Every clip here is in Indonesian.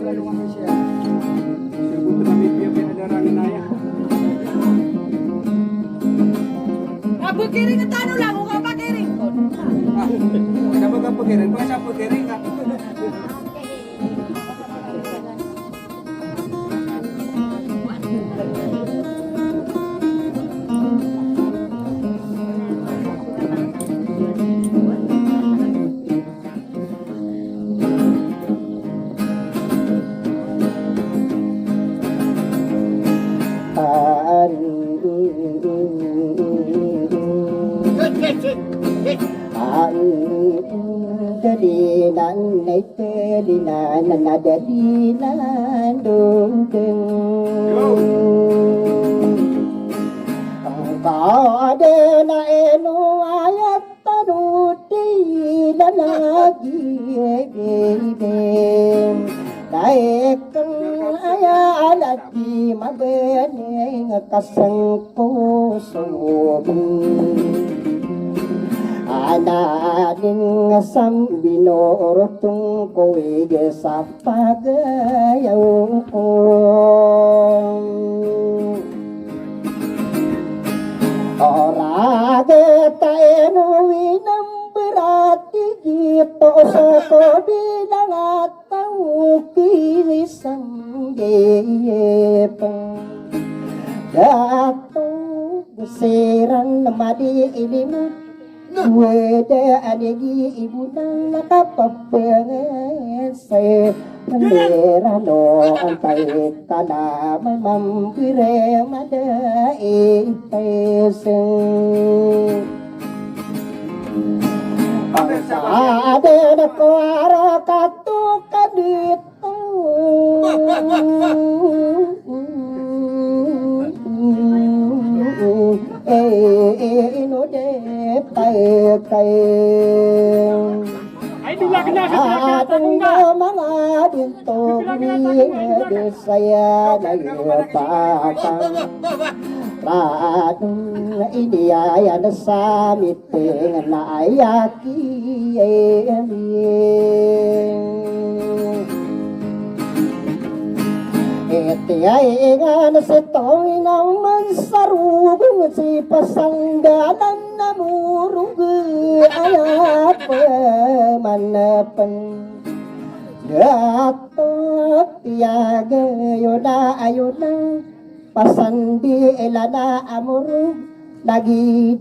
Lalu kami siya. Sebut kami dia pinadarangan ayah. Abu kiring ke tanu lah, kok apa kiring kon? Kenapa kau pekirin? Kau siapa pekirin kak? Dalinan ay dalinan na dalinan dundeng Kada na eno ayat tanuti lalagi ibem Daekan aya alati mabeneng kaseng pusubim Ananing sambinorotong kowe sa pagayaw ko Orage tayo winang berarti gito sa ko bilang at ang kilisang gayepang Datong gusiran na madiilimot Wede anigi ibu nang nakapapengen say Mandirano antay ka na mamampire madai peseng Ang saade na ko ara katuka dito ino de kay Ay bila kena atong mga dito de saya nagpapang Radong iniaya na sa miting na ayaki Iti ay nga na si Toy nang mansarugong si pasanggalan na murug ayat pamanapan Dato tiyaga yun na ayun na pasandi ilana amurug nagitades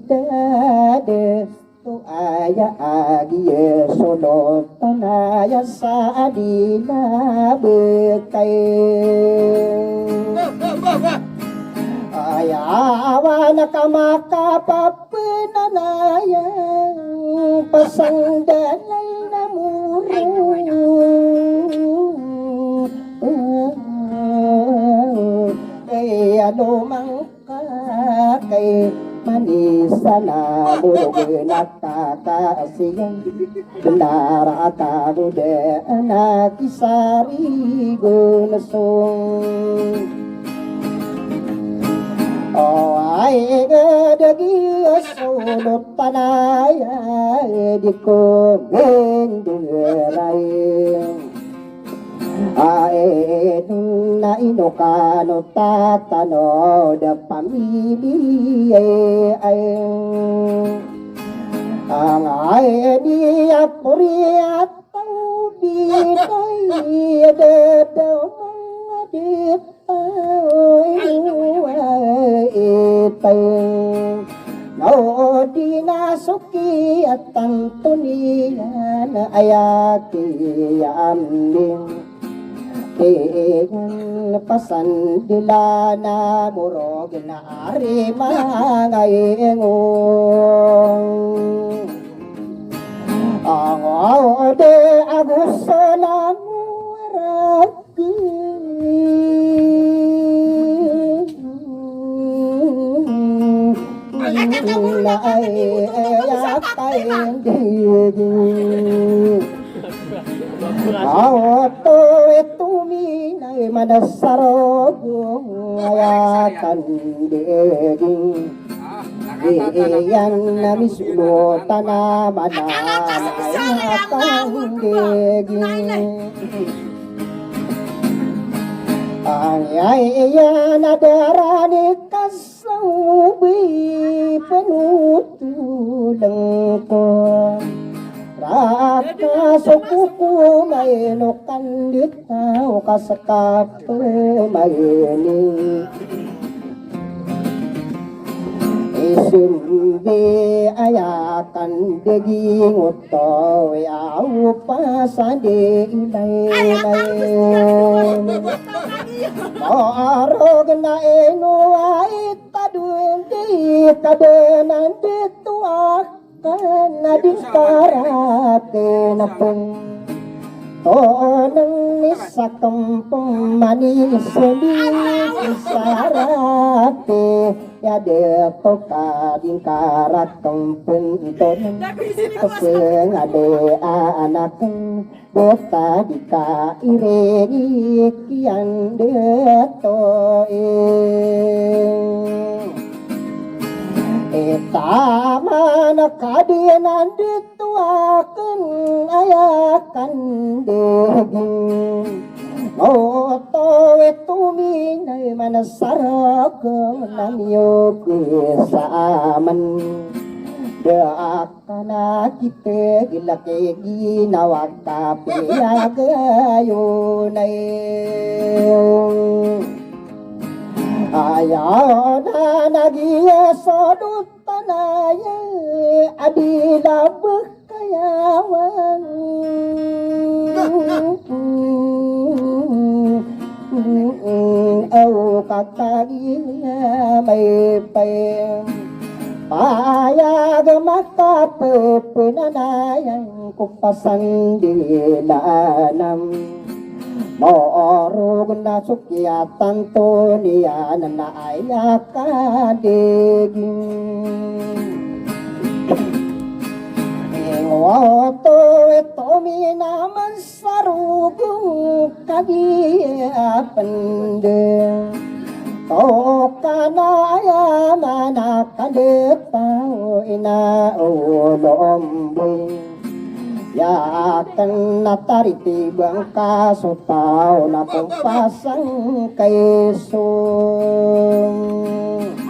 tu aya agiye solo tanaya sa adina bekay ayawa na kamakapapananaya pasangdanay na muro ano mang kakay manisa na murug nakakasiyang Nara karude nakisari gunasong O ay gadagi asulot tanaya di ko menduray Ay na inokano tatano da pamilya ay ang ay di apuriat ang binay dadaw mga itay no di nasuki at tantunian ayaki aming Tingan pasan dila na murog na ari mga ingong Ang ode agusto lang waragi Na ay ayakay diging Auto ituminay manasarog ayakan diging Iyan na misulutan na mananayakan diging Ayah nadarani kasaubi penutulang ko Raka sukuku mainukan ditau kasakap maini Isumbi ayakan daging uto Au pasade ilay-ilay Marog na inuay tadun di kadenan dituakan na di karate na pong Tonang isa kampung manis di sarate Ya depo kading karatong punton Kapeng ade anaken Bota di kairik yang detoing Tama na kadianan dituakan ayakan deging Moto etuminay manasaragam namyo kesaman Deakana kita gilake ginawag kapiyagayunay Ayaw na nagiya sa dutanaya adila bekayawan Aw katagiya may payang Payag makapepunanayang kupasan dilanam Moorog na sukyatan to niya na naayakadiging Ingoto ito minaman sarugong kagiapande Toka na yaman akadetaw inaulombe Yakan nataritibang kasutaw na pagpasang kaisong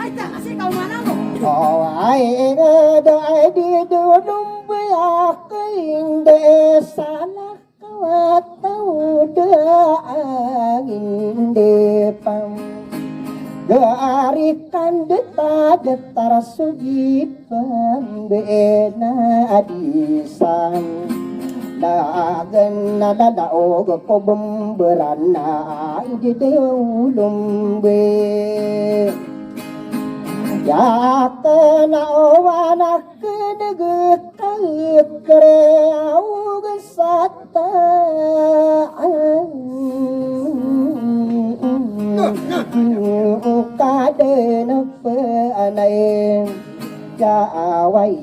Ay, kasi ikaw mana mo. ay gado ay di dudumbi ako hindi sana kawataw daang hindi pang Gaarikan deta sugipan beena adisan Dagan na dadaog ko bumberan na di deulumbe Yaka na owanak nagkakit kreaug sata Kade na panay Kaaway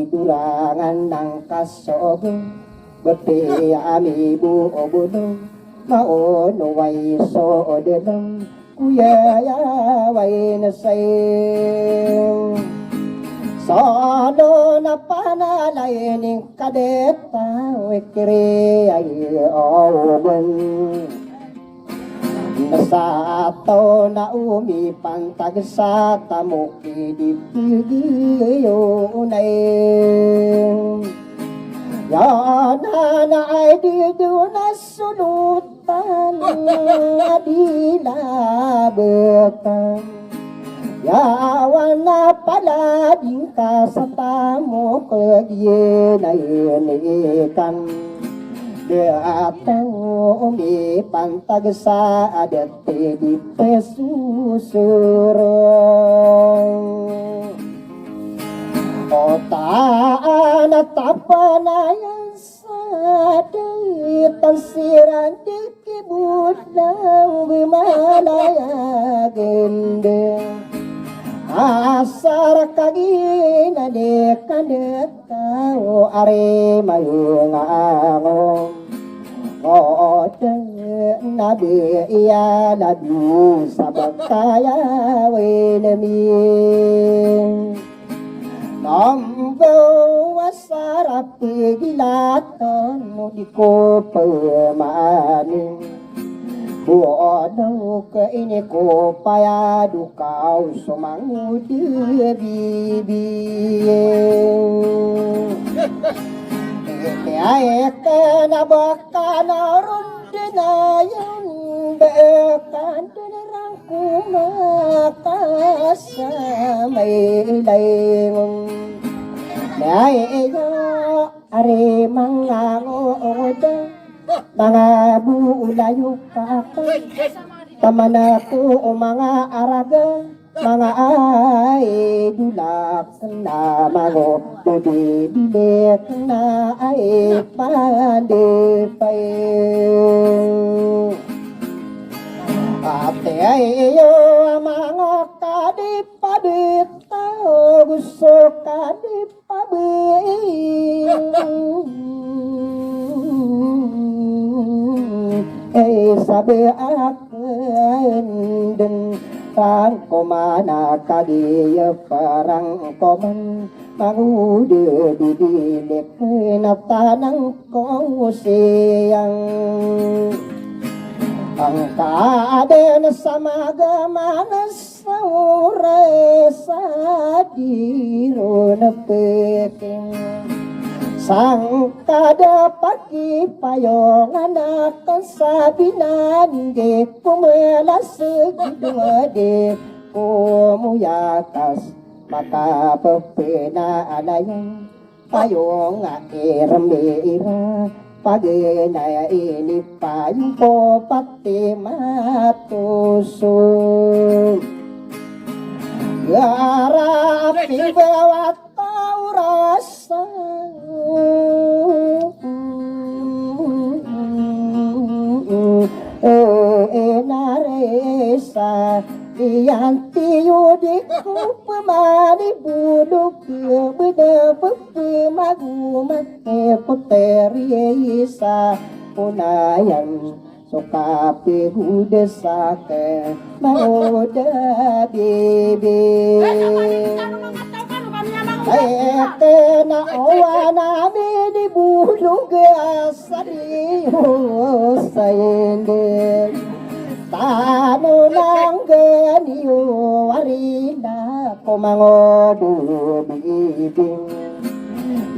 durangan ng kasobong Bati ami buo-bulong Maunaway soodilong Kuya yaway na sayo Sado na panalay ning kadeta Wikiri ay oban Nasato na umipantag sa tamuki di pigiyonay Yana na ay di doon na sulutan Adila bekan Yawan na pala din ka sa tamo Kaginayanikan Deataw umipantag sa adati di pesusurong O taan at tapanayan sa ditan siran di kibut ng bimalayagin Asar kagina de kanetao are mayungangong O nabi iya nabi sabakaya wenemi Nambo wasarap tigilaton di ko pemanin Bodoh ke ini ko payadu kau sumangu bibi Eke na baka na rundi na yung bekan Tinirang kumakas sa may layong Naiyo ari mga ngoda Mga bulayo kako Taman ako mga araga Mga ay dulak na mago Bibilik na ay pandipay Ate ay iyo mga kadipadit Gusto sabi akin din Rang komana kadiya parang koman Mangudi didilik na tanang kong siyang Ang kaden sa magamanas sa oras sa diro na peking Sang kada pakipayo nga nakasabi na hindi kumalasig di kumuyakas makapapinaalayan payo nga iramira paginainip payo po pati matusog Garapi bawat taurasan naresa iyan tiyo di ko pamani budok beda pemagumat puteri isa unayan Sokapi huda sake mauda bibi Eke na owana mi di bulug asari sayende Tano lang ganiyo warina kumangodo bibing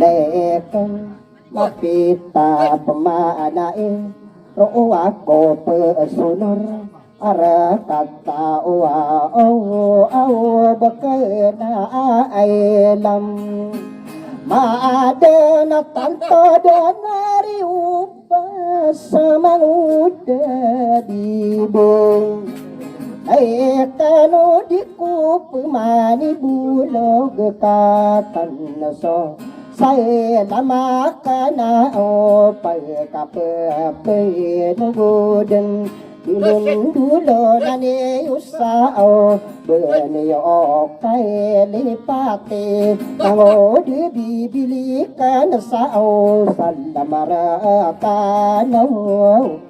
Lekan mapita pamanain Ro'o ako pesunor Ara kata awa bakal na ailam Maada na tanto donari upa sa manguda bibong Ay kano di ko pumani bulog katan na so Saya lama kana o pagkapepe nugudan Dulong dulo na ni usao Beniyo kay lipati Nango di bibili ka na sao Salamara ka na unang